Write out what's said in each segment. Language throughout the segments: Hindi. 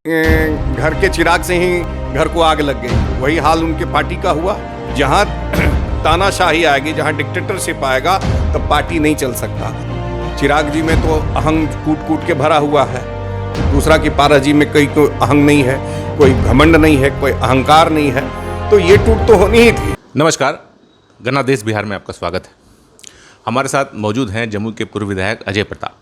घर के चिराग से ही घर को आग लग गई। वही हाल उनके पार्टी का हुआ। जहाँ तानाशाही आएगी, जहाँ डिक्टेटरशिप आएगा, तब पार्टी नहीं चल सकता। चिराग जी में तो अहंग कूट कूट के भरा हुआ है। दूसरा कि पारस जी में कोई अहंग नहीं है, कोई घमंड नहीं है, कोई अहंकार नहीं है। तो ये टूट तो होनी ही थी। नमस्कार, गणादेश बिहार में आपका स्वागत है। हमारे साथ मौजूद हैं जमुई के पूर्व विधायक अजय प्रताप।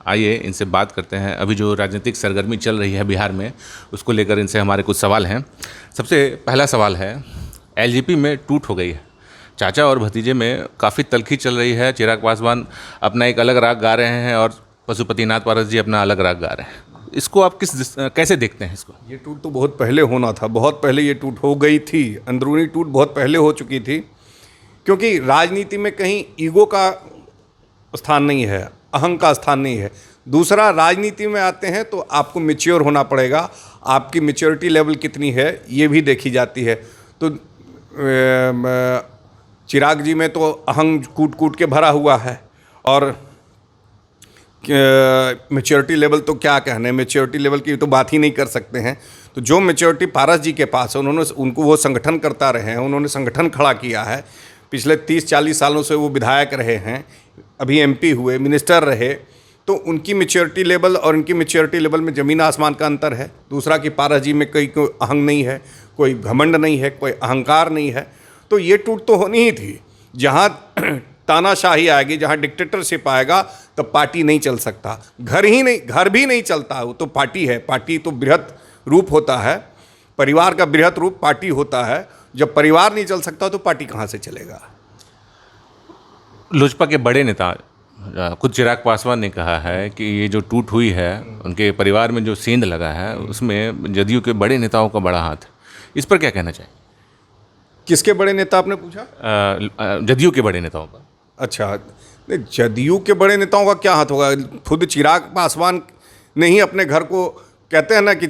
आइए इनसे बात करते हैं। अभी जो राजनीतिक सरगर्मी चल रही है बिहार में, उसको लेकर इनसे हमारे कुछ सवाल हैं। सबसे पहला सवाल है, एलजेपी में टूट हो गई है। चाचा और भतीजे में काफ़ी तल्खी चल रही है। चिराग पासवान अपना एक अलग राग गा रहे हैं और पशुपतिनाथ पारस जी अपना अलग राग गा रहे हैं। इसको आप कैसे देखते हैं इसको? ये टूट तो बहुत पहले होना था, बहुत पहले ये टूट हो गई थी। अंदरूनी टूट बहुत पहले हो चुकी थी, क्योंकि राजनीति में कहीं ईगो का स्थान नहीं है, अहंग का स्थान नहीं है। दूसरा, राजनीति में आते हैं तो आपको मैच्योर होना पड़ेगा। आपकी मैच्योरिटी लेवल कितनी है ये भी देखी जाती है। तो चिराग जी में तो अहंग कूट कूट के भरा हुआ है, और मैच्योरिटी लेवल तो क्या कहने, मैच्योरिटी लेवल की तो बात ही नहीं कर सकते हैं। तो जो मैच्योरिटी पारस जी के पास है, उनको वो संगठन करता रहे हैं, उन्होंने संगठन खड़ा किया है। पिछले 30-40 सालों से वो विधायक रहे हैं, अभी एमपी हुए, मिनिस्टर रहे। तो उनकी मैच्योरिटी लेवल और इनकी मैच्योरिटी लेवल में ज़मीन आसमान का अंतर है। दूसरा कि पारस जी में कोई अहंग नहीं है, कोई घमंड नहीं है, कोई अहंकार नहीं है। तो ये टूट तो होनी ही थी। जहाँ तानाशाही आएगी, जहाँ डिक्टेटरशिप आएगा, तब पार्टी नहीं चल सकता। घर भी नहीं चलता। वो तो पार्टी है। पार्टी तो बृहत रूप होता है, परिवार का बृहत रूप पार्टी होता है। जब परिवार नहीं चल सकता तो पार्टी कहाँ से चलेगा? लोजपा के बड़े नेता खुद चिराग पासवान ने कहा है कि ये जो टूट हुई है, उनके परिवार में जो सेंध लगा है, उसमें जदयू के बड़े नेताओं का बड़ा हाथ है। इस पर क्या कहना चाहिए? किसके बड़े नेता आपने पूछा? जदयू के बड़े नेताओं का। अच्छा, नहीं, जदयू के बड़े नेताओं का क्या हाथ होगा? खुद चिराग पासवान ने ही अपने घर को, कहते हैं ना कि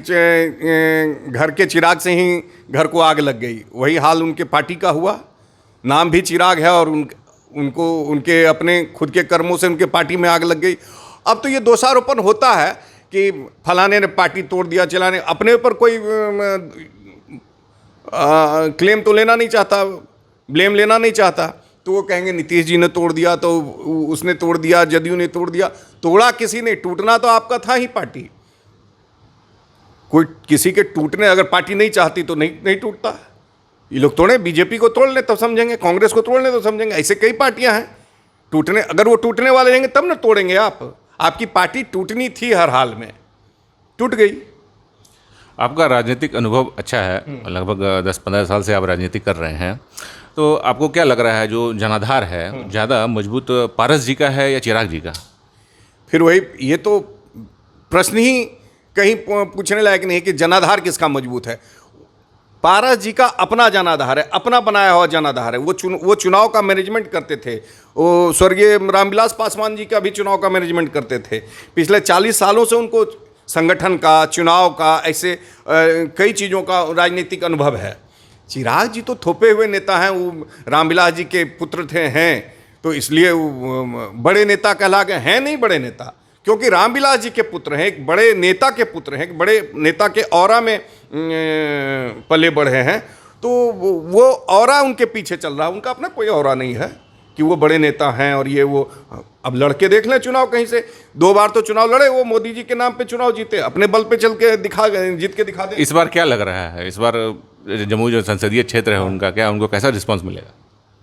घर के चिराग से ही घर को आग लग गई। वही हाल उनके पार्टी का हुआ। नाम भी चिराग है और उनको उनके अपने खुद के कर्मों से उनके पार्टी में आग लग गई। अब तो ये दोषारोपण होता है कि फलाने ने पार्टी तोड़ दिया, चलाने। अपने ऊपर कोई क्लेम तो लेना नहीं चाहता, ब्लेम लेना नहीं चाहता। तो वो कहेंगे नीतीश जी ने तोड़ दिया, तो उसने तोड़ दिया, जदयू ने तोड़ दिया। तोड़ा किसी ने, टूटना तो आपका था ही पार्टी। कोई किसी के टूटने, अगर पार्टी नहीं चाहती तो नहीं टूटता। ये लोग तोड़े, बीजेपी को तोड़ ले तो समझेंगे, कांग्रेस को तोड़ ले तो समझेंगे। ऐसे कई पार्टियां हैं टूटने, अगर वो टूटने वाले रहेंगे तब ना तोड़ेंगे आप। आपकी पार्टी टूटनी थी, हर हाल में टूट गई। आपका राजनीतिक अनुभव अच्छा है, लगभग 10-15 साल से आप राजनीति कर रहे हैं। तो आपको क्या लग रहा है, जो जनाधार है ज़्यादा मजबूत पारस जी का है या चिराग जी का? फिर वही, ये तो प्रश्न ही कहीं पूछने लायक नहीं है कि जनाधार किसका मजबूत है। पारस जी का अपना जनाधार है, अपना बनाया हुआ जनाधार है। वो चुनाव का मैनेजमेंट करते थे। वो स्वर्गीय रामविलास पासवान जी का भी चुनाव का मैनेजमेंट करते थे। पिछले 40 सालों से उनको संगठन का, चुनाव का, ऐसे कई चीज़ों का राजनीतिक अनुभव है। चिराग जी तो थोपे हुए नेता हैं। वो रामविलास जी के पुत्र हैं, तो इसलिए वो बड़े नेता कहला गए हैं। नहीं बड़े नेता, क्योंकि रामविलास जी के पुत्र हैं, एक बड़े नेता के पुत्र हैं, एक बड़े नेता के ऑरा में पले बढ़े हैं। तो वो ऑरा उनके पीछे चल रहा है। उनका अपना कोई ऑरा नहीं है कि वो बड़े नेता हैं। और ये वो, अब लड़के देख लें चुनाव, कहीं से 2 बार तो चुनाव लड़े, वो मोदी जी के नाम पे चुनाव जीते, अपने बल पे चल के जीत के दिखा दे। इस बार क्या लग रहा है? इस बार जमुई जो संसदीय क्षेत्र है उनका, क्या उनको कैसा रिस्पॉन्स मिलेगा?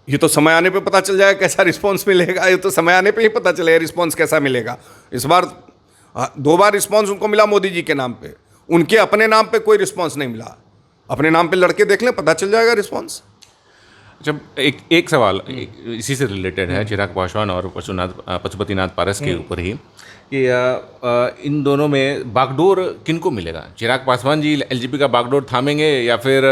ये तो समय आने पे पता चल जाएगा कैसा रिस्पांस मिलेगा। ये तो समय आने पे ही पता चलेगा रिस्पांस कैसा मिलेगा। इस बार 2 बार रिस्पांस उनको मिला मोदी जी के नाम पे, उनके अपने नाम पे कोई रिस्पांस नहीं मिला। अपने नाम पे लड़के देख लें, पता चल जाएगा रिस्पांस। जब एक सवाल इसी से रिलेटेड है, चिराग पासवान और पशुपतिनाथ पारस के ऊपर ही, कि इन दोनों में बागडोर किनको मिलेगा? चिराग पासवान जी एलजेपी का बागडोर थामेंगे या फिर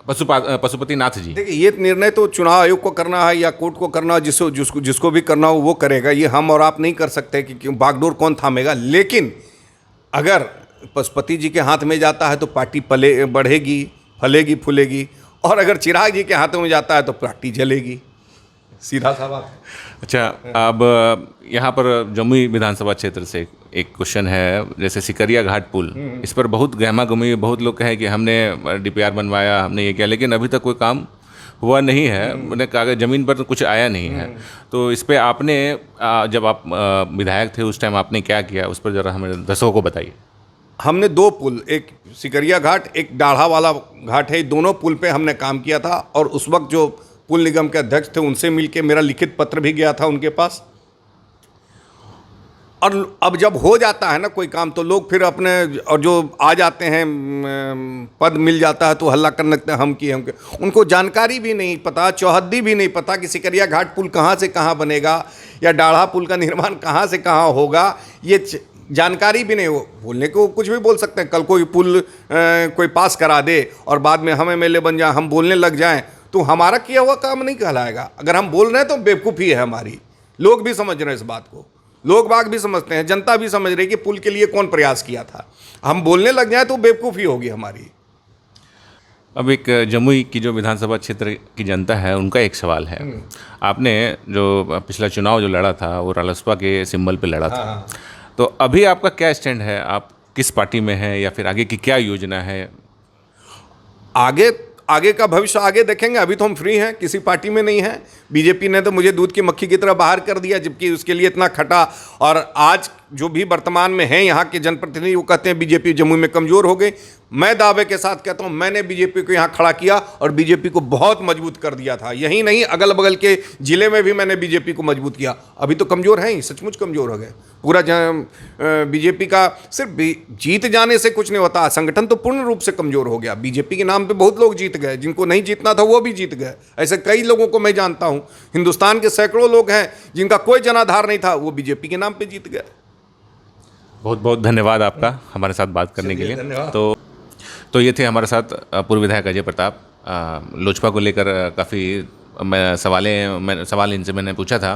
पशुपतिनाथ जी? देखिए, ये निर्णय तो चुनाव आयोग को करना है या कोर्ट को करना है। जिसको भी करना हो वो करेगा। ये हम और आप नहीं कर सकते कि बागडोर कौन थामेगा। लेकिन अगर पशुपति जी के हाथ में जाता है तो पार्टी बढ़ेगी, फलेगी, फूलेगी। और अगर चिराग जी के हाथों में जाता है तो पार्टी जलेगी। सीधा सा बात है। अच्छा, अब यहाँ पर जमुई विधानसभा क्षेत्र से एक क्वेश्चन है, जैसे सिकरिया घाट पुल, इस पर बहुत गहमा गहमी, बहुत लोग कहें कि हमने डीपीआर बनवाया, हमने ये किया, लेकिन अभी तक कोई काम हुआ नहीं है, मैंने कागज ज़मीन पर तो कुछ आया नहीं है। तो इस पे आपने जब आप विधायक थे उस टाइम आपने क्या किया, उस पर ज़रा हमें दर्शकों को बताइए। हमने 2 पुल, एक सिकरिया घाट, एक डाढ़ा वाला घाट है, दोनों पुल पे हमने काम किया था। और उस वक्त जो पुल निगम के अध्यक्ष थे उनसे मिलके मेरा लिखित पत्र भी गया था उनके पास। और अब जब हो जाता है ना कोई काम, तो लोग फिर अपने, और जो आ जाते हैं पद मिल जाता है तो हल्ला करने लगते हैं हम किए हम के। उनको जानकारी भी नहीं पता, चौहद्दी भी नहीं पता कि सिकरिया घाट पुल कहाँ से कहाँ बनेगा या डाढ़ा पुल का निर्माण कहाँ से कहाँ होगा, ये जानकारी भी नहीं। हो बोलने को कुछ भी बोल सकते हैं, कल कोई पुल कोई पास करा दे और बाद में हम एमएलए बन जाए, हम बोलने लग जाएं, तो हमारा किया हुआ काम नहीं कहलाएगा। अगर हम बोल रहे हैं तो बेवकूफ़ी है हमारी। लोग भी समझ रहे हैं इस बात को, लोग बाग भी समझते हैं, जनता भी समझ रही है कि पुल के लिए कौन प्रयास किया था। हम बोलने लग जाए तो बेवकूफ़ी होगी हमारी। अब एक जमुई की जो विधानसभा क्षेत्र की जनता है उनका एक सवाल है, आपने जो पिछला चुनाव जो लड़ा था वो रालोसपा के सिंबल पे लड़ा था, तो अभी आपका क्या स्टैंड है, आप किस पार्टी में हैं या फिर आगे की क्या योजना है? आगे का भविष्य आगे देखेंगे। अभी तो हम फ्री हैं, किसी पार्टी में नहीं हैं। बीजेपी ने तो मुझे दूध की मक्खी की तरह बाहर कर दिया, जबकि उसके लिए इतना खटा। और आज जो भी वर्तमान में हैं यहाँ के जनप्रतिनिधि, वो कहते हैं बीजेपी जम्मू में कमज़ोर हो गई। मैं दावे के साथ कहता हूँ, मैंने बीजेपी को यहाँ खड़ा किया और बीजेपी को बहुत मजबूत कर दिया था। यही नहीं, अगल बगल के ज़िले में भी मैंने बीजेपी को मजबूत किया। अभी तो कमज़ोर हैं ही, सचमुच कमज़ोर हो गए। पूरा बीजेपी का सिर्फ जीत जाने से कुछ नहीं होता, संगठन तो पूर्ण रूप से कमज़ोर हो गया। बीजेपी के नाम पे बहुत लोग जीत गए, जिनको नहीं जीतना था वो भी जीत गए। ऐसे कई लोगों को मैं जानता हूँ। हिंदुस्तान के सैकड़ों लोग हैं जिनका कोई जनाधार नहीं था, वो बीजेपी के नाम पे जीत गए। बहुत बहुत धन्यवाद आपका हमारे साथ बात करने के लिए। धन्यवाद। तो ये थे हमारे साथ पूर्व विधायक अजय प्रताप। लोजपा को लेकर काफ़ी सवाल इनसे मैंने पूछा था,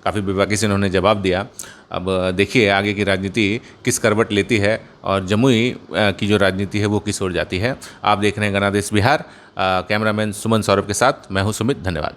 काफ़ी बेबाकी से उन्होंने जवाब दिया। अब देखिए आगे की राजनीति किस करवट लेती है और जमुई की जो राजनीति है वो किस ओर जाती है। आप देख रहे हैं गणादेश बिहार। कैमरामैन सुमन सौरभ के साथ मैं हूँ सुमित। धन्यवाद।